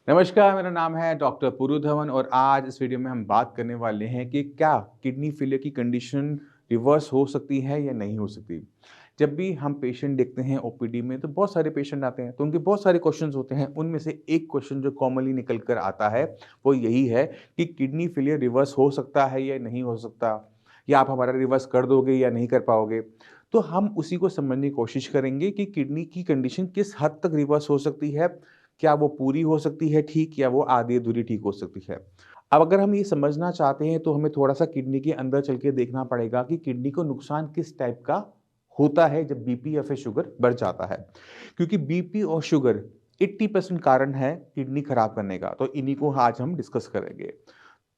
नमस्कार, मेरा नाम है डॉक्टर पुरु धवन और आज इस वीडियो में हम बात करने वाले हैं कि क्या किडनी फेलियर की कंडीशन रिवर्स हो सकती है या नहीं हो सकती। जब भी हम पेशेंट देखते हैं ओपीडी में तो बहुत सारे पेशेंट आते हैं तो उनके बहुत सारे क्वेश्चंस होते हैं। उनमें से एक क्वेश्चन जो कॉमनली निकल कर आता है वो यही है कि किडनी फेलियर रिवर्स हो सकता है या नहीं हो सकता, या आप हमारा रिवर्स कर दोगे या नहीं कर पाओगे। तो हम उसी को समझने की कोशिश करेंगे कि किडनी की कंडीशन किस हद तक रिवर्स हो सकती है, क्या वो पूरी हो सकती है ठीक, या वो आधी-अधूरी ठीक हो सकती है। अब अगर हम ये समझना चाहते हैं तो हमें थोड़ा-सा किडनी के अंदर चल के देखना पड़ेगा कि किडनी को नुकसान किस टाइप का होता है जब बीपी या फिर शुगर बढ़ जाता है। क्योंकि बीपी और शुगर 80% कारण है किडनी खराब करने का, तो इन्हीं को आज हम डिस्कस करेंगे।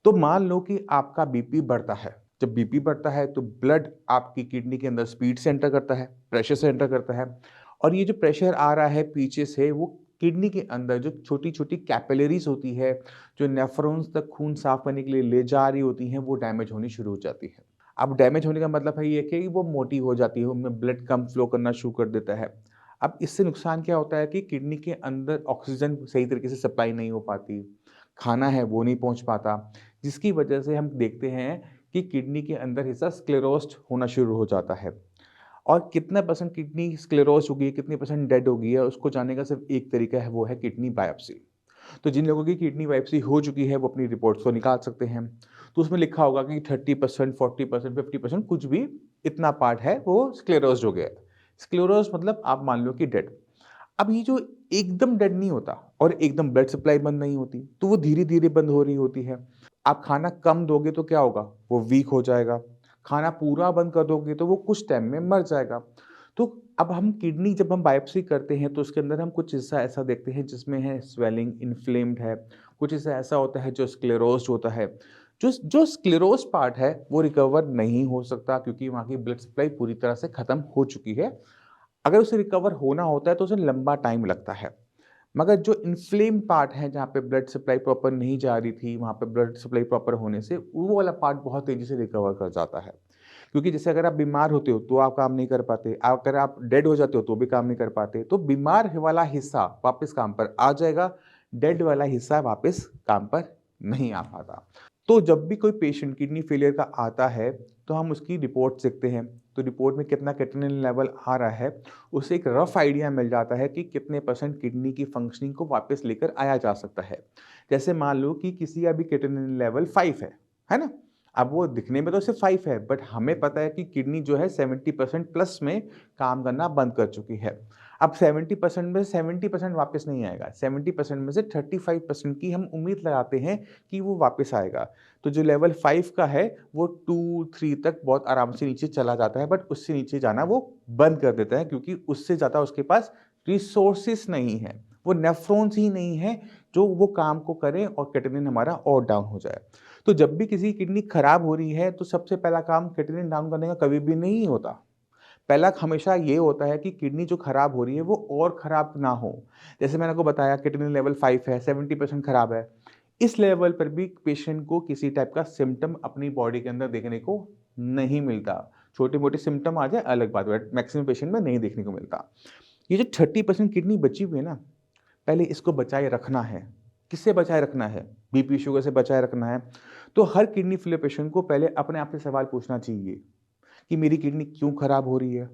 तो मान लो कि आपका बीपी बढ़ता है। जब बीपी बढ़ता है तो ब्लड आपकी किडनी के अंदर स्पीड से एंटर करता है, प्रेशर से एंटर करता है, और ये जो प्रेशर आ रहा है पीछे से वो किडनी के अंदर जो छोटी-छोटी कैपिलरीज़ होती है, जो नेफ्रॉन्स तक खून साफ करने के लिए ले जा रही होती हैं, वो डैमेज होनी शुरू हो जाती है। अब डैमेज होने का मतलब है ये कि वो मोटी हो जाती है, उनमें ब्लड कम फ्लो करना शुरू कर देता है। अब इससे नुकसान क्या होता है कि किडनी के अंदर ऑक्सीजन सही तरीके से सप्लाई नहीं हो पाती, खाना है वो नहीं पहुँच पाता, जिसकी वजह से हम देखते हैं कि किडनी के अंदर हिस्सा स्क्लेरोस्ड होना शुरू हो जाता है। और कितना परसेंट किडनी स्क्लेरोज़ हो गई है, कितने परसेंट डेड हो गई है, उसको जानने का सिर्फ़ एक तरीका है, वो है किडनी बायोप्सी। तो जिन लोगों की किडनी बायोप्सी हो चुकी है, वो अपनी रिपोर्ट्स को निकाल सकते हैं। तो उसमें लिखा होगा कि 30%, 40%, 50% कुछ भी इतना पार्ट है, वो स्क्लेरोज़्ड हो गया है। स्क्लेरोज़ मतलब आप मान लो कि डेड। अब ये जो एकदम डेड नहीं होता और एकदम ब्लड सप्लाई बंद नहीं होती, तो वो धीरे-धीरे बंद हो रही होती है। आप खाना कम दोगे तो क्या होगा? वो वीक हो जाएगा। खाना पूरा बंद कर दोगे तो वो कुछ टाइम में मर जाएगा। तो अब हम किडनी जब हम बायोप्सी करते हैं तो उसके अंदर हम कुछ हिस्सा ऐसा देखते हैं जिसमें है स्वेलिंग, इन्फ्लेम्ड है। कुछ हिस्सा ऐसा होता है जो स्क्लेरोज़्ड होता है। जो जो स्क्लेरोज़्ड पार्ट है वो रिकवर नहीं हो सकता क्योंकि वहाँ की ब्लड सप्लाई पूरी तरह से खत्म हो चुकी है। अगर उसे रिकवर होना होता है तो उसे लंबा टाइम लगता है। मगर जो इन्फ्लेम्ड पार्ट है जहाँ पे ब्लड सप्लाई प्रॉपर नहीं जा रही थी, वहाँ पे ब्लड सप्लाई प्रॉपर होने से वो वाला पार्ट बहुत तेज़ी से रिकवर कर जाता है। क्योंकि जैसे अगर आप बीमार होते हो तो आप काम नहीं कर पाते, अगर आप डेड हो जाते हो तो भी काम नहीं कर पाते। तो बीमार वाला हिस्सा वापस काम पर आ जाएगा, डेड वाला हिस्सा वापस काम पर नहीं आ पाता। तो जब भी कोई पेशेंट किडनी फेलियर का आता है, तो हम उसकी रिपोर्ट देखते हैं। तो रिपोर्ट में कितना क्रेटिनिन लेवल आ रहा है, उससे एक रफ आइडिया मिल जाता है कि कितने परसेंट किडनी की फंक्शनिंग को वापस लेकर आया जा सकता है। जैसे मान लो कि किसी का भी क्रेटिनिन लेवल 5 है ना? अब वो दिखने में तो सिर्फ 5 है, बट हमें पता है कि किडनी जो है 70% प्लस में काम करना बंद कर चुकी है। अब 70% में 70% वापस नहीं आएगा, 70% में से 35% की हम उम्मीद लगाते हैं कि वो वापस आएगा। तो जो लेवल 5 का है वो 2-3 तक बहुत आराम से नीचे चला जाता है, बट उससे नीचे जाना वो बंद कर देता है क्योंकि उससे ज़्यादा उसके पास रिसोर्सेस नहीं है। वो नेफ्रॉन्स ही नहीं है जो वो काम को करें और क्रेटिनिन हमारा और डाउन हो जाए। तो जब भी किसी की किडनी खराब हो रही है तो सबसे पहला काम क्रेटिनिन डाउन करने का कभी भी नहीं होता। पहला हमेशा ये होता है कि किडनी जो खराब हो रही है वो और खराब ना हो। जैसे मैंने आपको बताया क्रेटिनिन लेवल 5 है, 70% खराब है। इस लेवल पर भी पेशेंट को किसी टाइप का सिम्पटम अपनी बॉडी के अंदर देखने को नहीं मिलता। छोटे-मोटे सिम्पटम आ जाए अलग बात है, बट मैक्सिमम पेशेंट में नहीं देखने को मिलता। ये जो 30% किडनी बची हुई है ना, पहले इसको बचाए रखना है। किससे बचाए रखना है? बीपी, शुगर से बचाए रखना है। तो हर किडनी फेलियर पेशेंट को पहले अपने आप से सवाल पूछना चाहिए कि मेरी किडनी क्यों खराब हो रही है?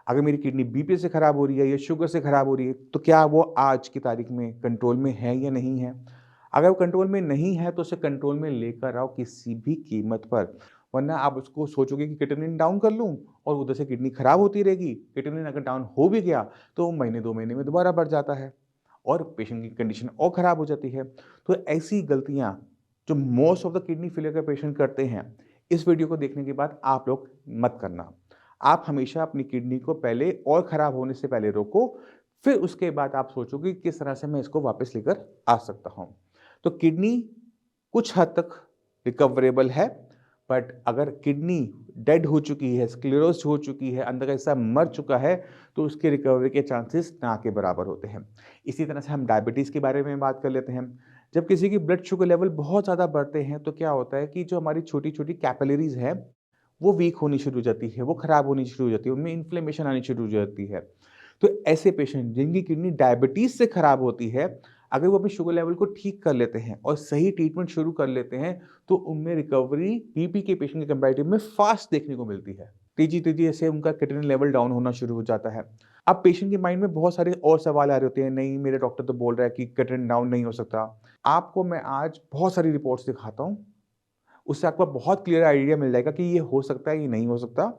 अगर मेरी किडनी बीपी से खराब हो रही है या शुगर से खराब हो रही है, तो क्या वो आज की तारीख में कंट्रोल में है या नहीं है? अगर वो कंट्रोल में नहीं है, तो उसे कंट्रोल में लेकर आओ किसी भी कीमत पर। वरना आप उसको सोचोगे कि क्रेटिनिन डाउन कर लूँ और उधर से किडनी खराब होती रहेगी। क्रेटिनिन अगर डाउन हो भी गया, तो महीने 2 महीने में दोबारा बढ़ जाता है और पेशेंट की कंडीशन और खराब हो जाती है। तो ऐसी गलतियाँ जो most of the kidney failure का पेशेंट करते हैं, इस वीडियो को देखने के बाद आप लोग मत करना। आप हमेशा अपनी किडनी को पहले और खराब होने से पहले रोको, फिर उसके बाद आप सोचो कि किस तरह से मैं इसको वापस लेकर आ सकता हूँ। तो किडनी कुछ हद तक रिकवरेबल है, बट अगर किडनी डेड हो चुकी है, स्क्लेरोज़्ड हो चुकी है, अंदर का हिस्सा मर चुका है, तो उसके रिकवरी के चांसेस ना के बराबर होते हैं। इसी तरह से हम डायबिटीज़ के बारे में बात कर लेते हैं। जब किसी की ब्लड शुगर लेवल बहुत ज़्यादा बढ़ते हैं, तो क्या होता है कि जो हमारी छोटी-छोटी कैपिलरीज़ हैं, वो वीक होनी शुरू हो जाती है, वो खराब होनी शुरू हो जाती है, उनमें इन्फ्लेमेशन आनी शुरू हो जाती है। तो ऐसे पेशेंट जिनकी किडनी डायबिटीज़ से खराब होती है, अगर वो अपनी शुगर लेवल को ठीक कर लेते हैं और सही ट्रीटमेंट शुरू कर लेते हैं तो उनमें रिकवरी बीपी के पेशेंट के कंपैरेटिव में फास्ट देखने को मिलती है। तेजी ऐसे उनका क्रिएटिनिन लेवल डाउन होना शुरू हो जाता है। अब पेशेंट के माइंड में बहुत सारे और सवाल आ रहे होते हैं, नहीं मेरे डॉक्टर तो बोल रहा है कि क्रिएटिनिन डाउन नहीं हो सकता। आपको मैं आज बहुत सारी रिपोर्ट्स दिखाता हूँ, उससे आपको बहुत क्लियर आइडिया मिल जाएगा कि ये हो सकता है, ये नहीं हो सकता,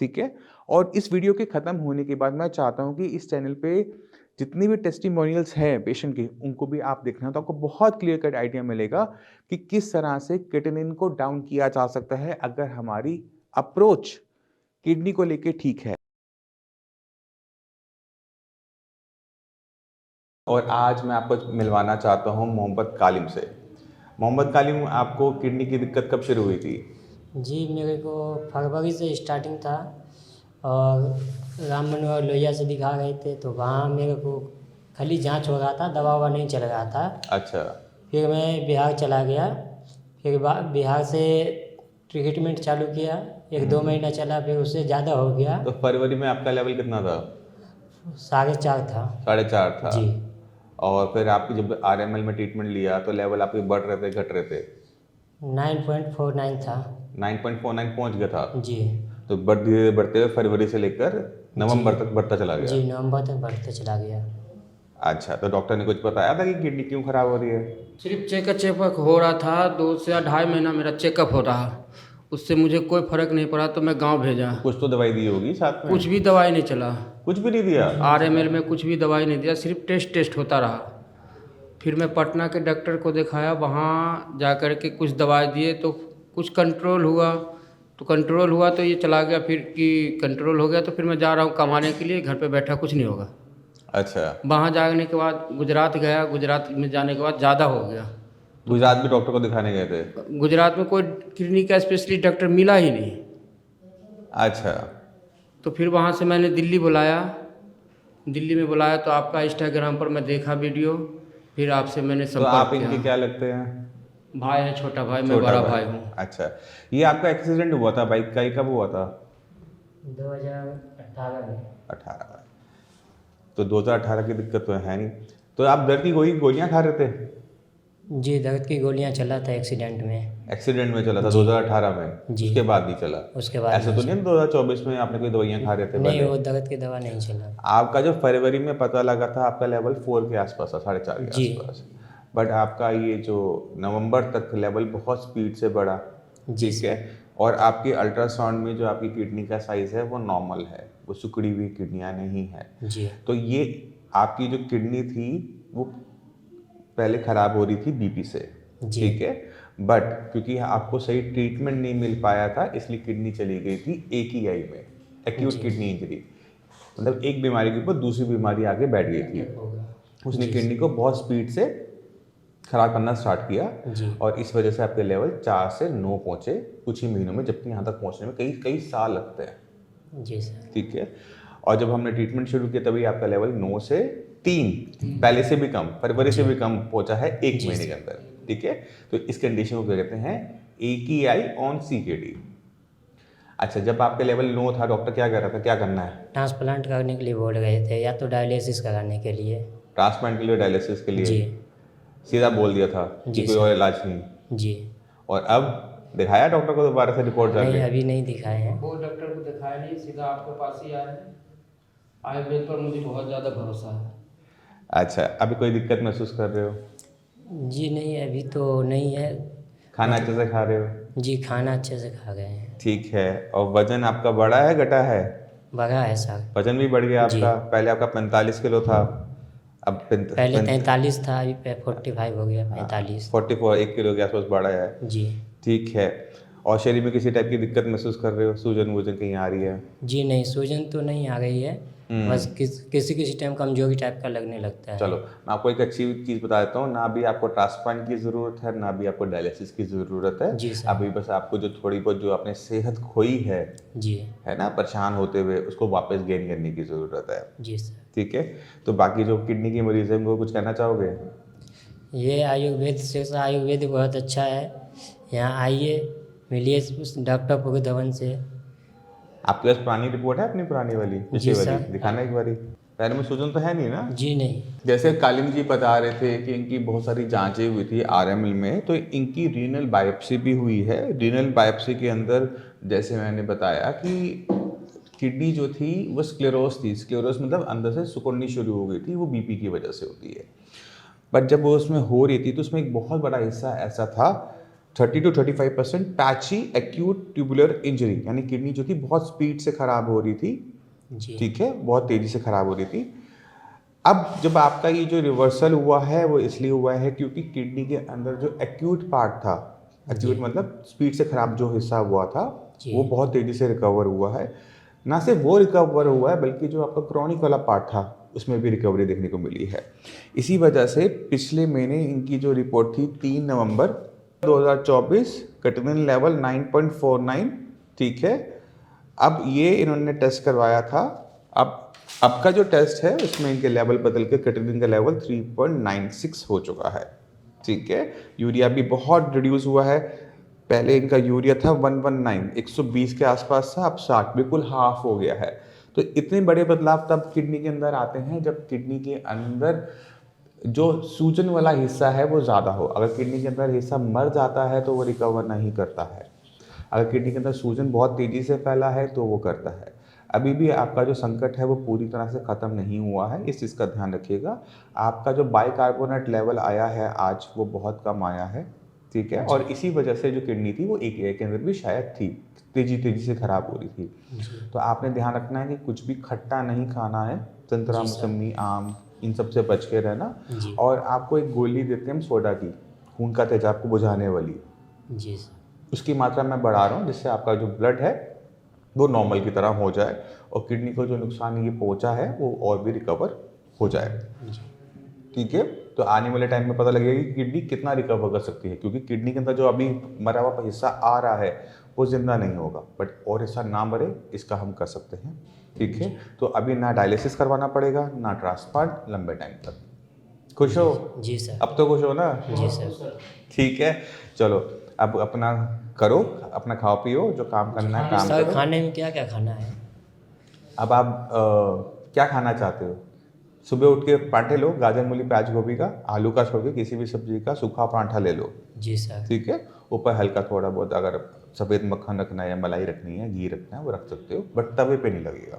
ठीक है? और इस वीडियो के ख़त्म होने के बाद मैं चाहता हूँ कि इस चैनल पे जितनी भी टेस्टिमोनियल्स हैं पेशेंट के, उनको भी आप देखना, तो आपको बहुत क्लियर कट आइडिया मिलेगा कि किस तरह से क्रिएटिनिन को डाउन किया जा सकता है अगर हमारी अप्रोच किडनी को लेके ठीक है। और आज मैं आपको मिलवाना चाहता हूँ मोहम्मद कालिम से। मोहम्मद कालिम, आपको किडनी की दिक्कत कब शुरू हुई थी? जी, मेरे को फरवरी से स्टार्टिंग था और राम मनोहर लोहिया से दिखा गए थे, तो वहाँ मेरे को खाली जांच हो रहा था, दवा ववा नहीं चल रहा था। अच्छा। फिर मैं बिहार चला गया, फिर बिहार से ट्रीटमेंट चालू किया, 1-2 महीना चला, फिर उससे ज़्यादा हो गया। तो फरवरी में आपका लेवल कितना था? 4.5 था। 4.5 था। जी। और फिर आपकी जब आरएमएल में ट्रीटमेंट लिया तो लेवल आपके बढ़ रहे थे, घट रहे थे? 9.49 था। 9.49 पहुंच गया था। जी। तो धीरे बढ़ते हुए फरवरी से लेकर नवंबर तक बढ़ता चला गया। जी, नवंबर तक बढ़ते चला गया। अच्छा, तो डॉक्टर ने कुछ बताया था कि किडनी क्यों खराब हो रही है? सिर्फ चेकअप हो रहा था, 2 से 2.5 महीना मेरा चेकअप हो रहा, उससे मुझे कोई फर्क नहीं पड़ा, तो मैं गांव भेजा। कुछ तो दवाई दी होगी साथ में? कुछ भी दवाई नहीं चला, कुछ भी नहीं दिया? आरएमएल में कुछ भी दवाई नहीं दिया, सिर्फ टेस्ट होता रहा। फिर मैं पटना के डॉक्टर को दिखाया, वहाँ जा कर के कुछ दवाई दिए तो कुछ कंट्रोल हुआ तो ये चला गया, फिर कि कंट्रोल हो गया तो फिर मैं जा रहा हूँ कमाने के लिए, घर पे बैठा कुछ नहीं होगा। अच्छा। वहाँ जाने के बाद गुजरात गया, गुजरात में जाने के बाद ज़्यादा हो गया। गुजरात में डॉक्टर को दिखाने गए थे? गुजरात में कोई किडनी का स्पेशलिस्ट डॉक्टर मिला ही नहीं। अच्छा। तो फिर वहाँ से मैंने दिल्ली में बुलाया तो आपका इंस्टाग्राम पर मैं देखा वीडियो, फिर आपसे मैंने तो संपर्क आप किया। इनके क्या लगते हैं? भाई है, छोटा भाई, मैं छोटा बड़ा भाई हूँ। अच्छा, ये आपका एक्सीडेंट हुआ था बाइक का, ये कब हुआ था? 2018 में। 18 में। तो 2018 की दिक्कत तो है नहीं। तो आप दर्द की गोलियां खा रहे थे? जी, दर्द की गोलियां चला था एक्सीडेंट में। एक्सीडेंट में चला था 2018 में? जी। उसके बाद नहीं चला? उसके बाद ऐसा तो नहीं 2024 में आपने कोई दवाइयां खा रहे थे नहीं, पहले? वो दर्द की दवा नहीं चला। आपका जो फरवरी में पता लगा था आपका लेवल 4 के आसपास था, 4.5 के जी। आसपास, बट आपका ये जो नवंबर तक लेवल बहुत स्पीड से बढ़ा, ठीक है? और आपके अल्ट्रासाउंड में जो आपकी किडनी का साइज है वो नॉर्मल है, वो सिकुड़ी हुई किडनियाँ नहीं है। जी। तो ये आपकी जो किडनी थी वो पहले खराब हो रही थी बीपी से, ठीक है? बट क्योंकि आपको सही ट्रीटमेंट नहीं मिल पाया था इसलिए किडनी चली गई थी AKI में, एक्यूट किडनी इंजरी। मतलब एक बीमारी के ऊपर दूसरी बीमारी आगे बैठ गई थी, उसने किडनी को बहुत स्पीड से खराब करना स्टार्ट किया और इस वजह से आपके लेवल 4 से 9 पहुंचे कुछ ही महीनों में, जबकि यहाँ तक पहुंचने में कई साल लगते हैं। जी सर। ठीक है? और जब हमने ट्रीटमेंट शुरू किया तभी आपका लेवल 9 से 3 पहले से भी कम, फरवरी से भी कम पहुंचा है 1 महीने के अंदर, ठीक है? तो इस कंडीशन को क्या कहते हैं? AKI on CKD। अच्छा, जब आपके लेवल 9 था डॉक्टर क्या कह रहा था, क्या करना है? ट्रांसप्लांट करने के लिए बोल रहे थे, या तो डायलिसिस कराने के लिए। ट्रांसप्लांट के लिए, डायलिसिस के लिए? जी। सीधा बोल दिया था कि कोई और इलाज नहीं? जी। और अब दिखाया डॉक्टर को दोबारा से रिपोर्ट जाके? नहीं, अभी नहीं दिखाए हैं। वो डॉक्टर को दिखाया नहीं, सीधा आपके पास ही आए। आयुर्वेद पर मुझे बहुत ज़्यादा भरोसा है। अच्छा, अभी कोई दिक्कत महसूस कर रहे हो? जी नहीं, अभी तो नहीं है। खाना अच्छे से खा रहे हो? जी, खाना अच्छे से खा गए हैं। ठीक है। और वजन आपका बढ़ा है घटा है? बढ़ा है सर। वजन भी बढ़ गया आपका? पहले आपका 45 किलो था, अब पहले 43 था, अभी 45 हो गया, 45। 44, 1 किलो के आसपास बढ़ा है। जी। ठीक है। और शरीर में किसी टाइप की दिक्कत महसूस कर रहे हो? सूजन वूजन कहीं आ रही है? जी नहीं, सूजन तो नहीं आ रही है, बस किसी टाइम कमजोरी टाइप का लगने लगता है। चलो, मैं आपको एक अच्छी चीज़ बता देता हूँ, ना भी आपको ट्रांसप्लांट की ज़रूरत है, ना भी आपको डायलिसिस की ज़रूरत है। जी सर। अभी बस आपको जो थोड़ी बहुत जो आपने सेहत खोई है, जी। है ना, परेशान होते हुए, उसको वापस गेन करने की ज़रूरत है। जी सर। ठीक है? तो बाकी जो किडनी के मरीज हैं उनको कुछ कहना चाहोगे? ये आयुर्वेद बहुत अच्छा है, यहाँ आइए, मिलिए उस डॉक्टर पुरुधवन से। आपके पास पुरानी रिपोर्ट है अपनी, पुरानी वाली, पिछली वाली? दिखाना एक बारी पैर में सूजन तो है नहीं ना? जी नहीं। जैसे कालिम जी बता रहे थे कि इनकी बहुत सारी जांचें हुई थी आरएमएल में, तो इनकी रीनल बायोप्सी भी हुई है। रीनल बायोप्सी के अंदर जैसे मैंने बताया कि किडनी जो थी वो स्क्लेरोस थी। स्क्लेरोस मतलब अंदर से सिकुड़नी शुरू हो गई थी, वो बीपी की वजह से होती है। बट जब वो उसमें हो रही थी तो उसमें एक बहुत बड़ा हिस्सा ऐसा था 30 to 35% patchy acute tubular injury, यानी किडनी जो थी बहुत स्पीड से ख़राब हो रही थी, जी। ठीक है, बहुत तेज़ी से ख़राब हो रही थी। अब जब आपका ये जो रिवर्सल हुआ है वो इसलिए हुआ है क्योंकि किडनी के अंदर जो एक्यूट पार्ट था, एक्यूट मतलब स्पीड से ख़राब जो हिस्सा हुआ था, जी। वो बहुत तेज़ी से रिकवर हुआ है। ना सिर्फ वो रिकवर हुआ है बल्कि जो आपका क्रॉनिक वाला पार्ट था उसमें भी रिकवरी देखने को मिली है। इसी वजह से पिछले महीने इनकी जो रिपोर्ट थी 3 नवंबर 2024, क्रिएटिनिन लेवल 9.49, ठीक है। अब ये इन्होंने टेस्ट करवाया था। अब का जो टेस्ट है उसमें इनके लेवल बदल के क्रिएटिनिन का लेवल 3.96 हो चुका है, ठीक है। यूरिया भी बहुत रिड्यूस हुआ है। पहले इनका यूरिया था 119, 120 के आसपास था, अब 60, बिल्कुल हाफ हो गया है। तो इतने बड़े बदलाव तब किडनी के अंदर आते हैं जब किडनी के अंदर जो सूजन वाला हिस्सा है वो ज़्यादा हो। अगर किडनी के अंदर हिस्सा मर जाता है तो वो रिकवर नहीं करता है। अगर किडनी के अंदर सूजन बहुत तेज़ी से फैला है तो वो करता है। अभी भी आपका जो संकट है वो पूरी तरह से ख़त्म नहीं हुआ है, इस चीज़ का ध्यान रखिएगा। आपका जो बाइकार्बोनेट लेवल आया है आज वो बहुत कम आया है, ठीक है। और इसी वजह से जो किडनी थी वो एक के अंदर भी शायद थी, तेज़ी से ख़राब हो रही थी। तो आपने ध्यान रखना है कि कुछ भी खट्टा नहीं खाना है, संतरा, मौसमी, आम, इन सब से बच के रहना। और आपको एक गोली देते हैं हम सोडा की, खून का तेजाब को बुझाने वाली, जी सर। उसकी मात्रा मैं बढ़ा रहा हूँ जिससे आपका जो ब्लड है वो नॉर्मल की तरह हो जाए और किडनी को जो नुकसान ये पहुँचा है वो और भी रिकवर हो जाए, ठीक है। तो आने वाले टाइम में पता लगेगा कि किडनी कितना रिकवर कर सकती है, क्योंकि किडनी के अंदर जो अभी मरा हुआ हिस्सा आ रहा है वो जिंदा नहीं होगा, बट और हिस्सा ना मरे इसका हम कर सकते हैं, ठीक है। तो अभी ना डायलिसिस करवाना पड़ेगा ना ट्रांसप्लांट लंबे टाइम तक। खुश हो? जी सर। अब तो खुश हो ना? जी सर। ठीक है, चलो अब अपना करो, अपना खाओ पियो, जो काम करना है काम सर करो। खाने में क्या क्या खाना है? अब आप क्या खाना चाहते हो? सुबह उठ के पराठे लो, गाजर मूली प्याज गोभी का, आलू का छोड़ के किसी भी सब्जी का सूखा पराठा ले लो, जी सर। ठीक है। ऊपर हल्का थोड़ा बहुत अगर सफ़ेद मक्खन रखना है या मलाई रखनी है, घी रखना है वो रख सकते हो, बट तवे पे नहीं लगेगा,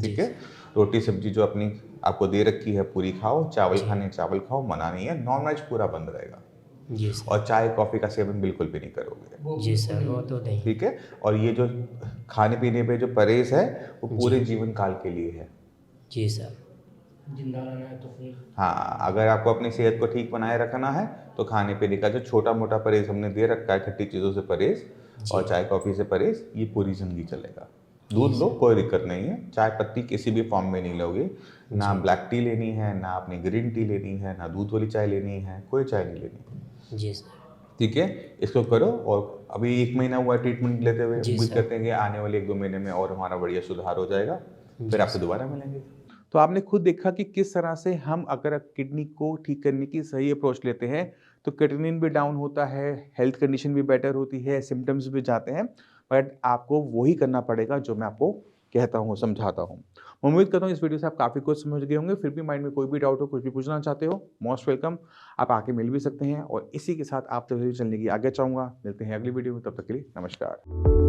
ठीक है। रोटी सब्जी जो अपनी आपको दे रखी है पूरी खाओ, चावल खाने चावल खाओ, मना नहीं है, नॉन वेज पूरा बंद रहेगा। जी सर। और चाय कॉफ़ी का सेवन बिल्कुल भी नहीं करोगे, जी सर, वो तो नहीं। ठीक है। और ये जो खाने पीने पे जो परहेज है वो पूरे जीवन काल के लिए है। जी सर। जिंदा रहना है तो फिर हाँ, अगर आपको अपनी सेहत को ठीक बनाए रखना है तो खाने पीने का जो छोटा मोटा परहेज हमने दे रखा है, खट्टी चीज़ों से परहेज और चाय कॉफ़ी से परहेज, ये पूरी ज़िंदगी चलेगा। दूध लो, कोई दिक्कत नहीं है, चाय पत्ती किसी भी फॉर्म में नहीं लोगे, ना ब्लैक टी लेनी है, ना अपनी ग्रीन टी लेनी है, ना दूध वाली चाय लेनी है, कोई चाय नहीं लेनी, जी सर। ठीक है। इसको करो। और अभी 1 महीना हुआ ट्रीटमेंट लेते हुए, उम्मीद करते हैं कि आने वाले 1-2 महीने में और हमारा बढ़िया सुधार हो जाएगा, फिर आपसे दोबारा मिलेंगे। तो आपने खुद देखा कि किस तरह से हम अगर किडनी को ठीक करने की सही अप्रोच लेते हैं तो क्रिएटिनिन भी डाउन होता है, हेल्थ कंडीशन भी बेटर होती है, सिम्टम्स भी जाते हैं, बट आपको वही करना पड़ेगा जो मैं आपको कहता हूँ, समझाता हूँ। मैं उम्मीद करता हूँ इस वीडियो से आप काफ़ी कुछ समझ गए होंगे। फिर भी माइंड में कोई भी डाउट हो, कुछ भी पूछना चाहते हो, मोस्ट वेलकम, आप आके मिल भी सकते हैं। और इसी के साथ आप तो चलने की आगे चाहूँगा। मिलते हैं अगली वीडियो में, तब तक के लिए नमस्कार।